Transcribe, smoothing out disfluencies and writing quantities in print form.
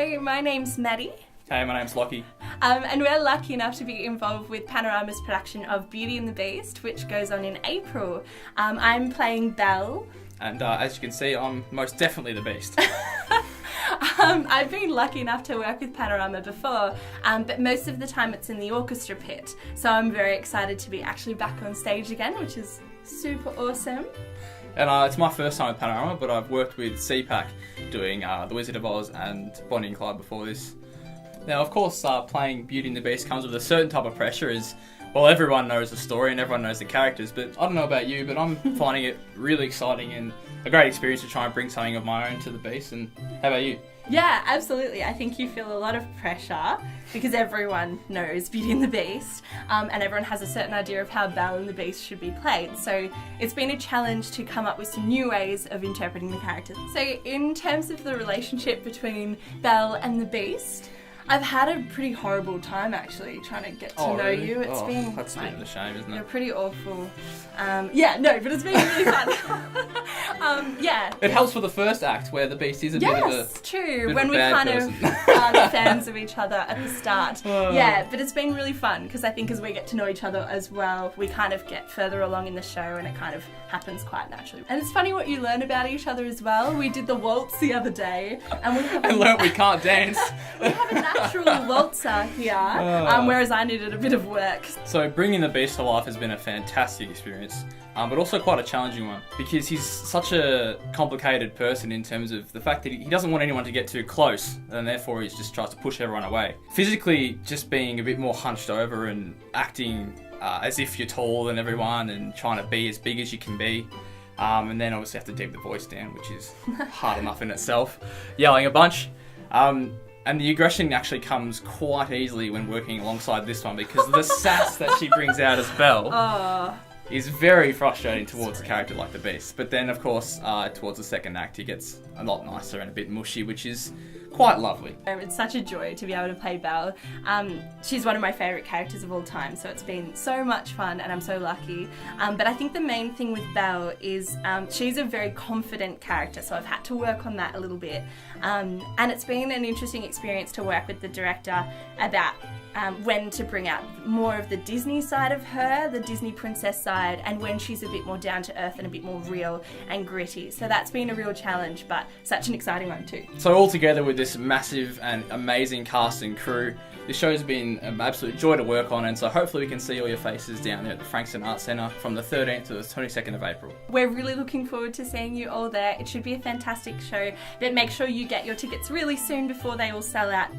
So my name's Maddie. Hey, my name's Lockie. And we're lucky enough to be involved with Panorama's production of Beauty and the Beast, which goes on in April. I'm playing Belle. And as you can see, I'm most definitely the Beast. I've been lucky enough to work with Panorama before, but most of the time it's in the orchestra pit. So I'm very excited to be actually back on stage again, which is super awesome. And it's my first time with Panorama, but I've worked with CPAC doing The Wizard of Oz and Bonnie and Clyde before this. Now, of course, playing Beauty and the Beast comes with a certain type of pressure as, well, everyone knows the story and everyone knows the characters, but I don't know about you, but I'm finding it really exciting and a great experience to try and bring something of my own to the Beast. And how about you? Yeah, absolutely. I think you feel a lot of pressure because everyone knows Beauty and the Beast, and everyone has a certain idea of how Belle and the Beast should be played. So it's been a challenge to come up with some new ways of interpreting the characters. So in terms of the relationship between Belle and the Beast, I've had a pretty horrible time actually trying to get to know you. It's been that's a bit of a shame, isn't it? You're pretty awful. But it's been really fun. It helps for the first act where the Beast is a bit of a true. When we kind of are fans of each other at the start. But it's been really fun because I think as we get to know each other as well, we kind of get further along in the show and it kind of happens quite naturally. And it's funny what you learn about each other as well. We did the waltz the other day and learned we can't dance. We have a natural waltzer here, whereas I needed a bit of work. So bringing the Beast to life has been a fantastic experience, but also quite a challenging one because he's such a complicated person in terms of the fact that he doesn't want anyone to get too close and therefore he just tries to push everyone away. Physically, just being a bit more hunched over and acting as if you're taller than everyone and trying to be as big as you can be. And then obviously have to deep the voice down, which is hard enough in itself. Yelling a bunch. And the aggression actually comes quite easily when working alongside this one because the sass that she brings out as Belle is very frustrating towards a character like the Beast. But then, of course, towards the second act, he gets a lot nicer and a bit mushy, which is quite lovely. It's such a joy to be able to play Belle. She's one of my favourite characters of all time, so it's been so much fun and I'm so lucky. But I think the main thing with Belle is she's a very confident character, so I've had to work on that a little bit. And it's been an interesting experience to work with the director about when to bring out more of the Disney side of her, the Disney princess side, and when she's a bit more down to earth and a bit more real and gritty. So that's been a real challenge, but such an exciting one too. So all together with this massive and amazing cast and crew, this show's been an absolute joy to work on, and so hopefully we can see all your faces down there at the Frankston Arts Centre from the 13th to the 22nd of April. We're really looking forward to seeing you all there. It should be a fantastic show, but make sure you get your tickets really soon before they all sell out.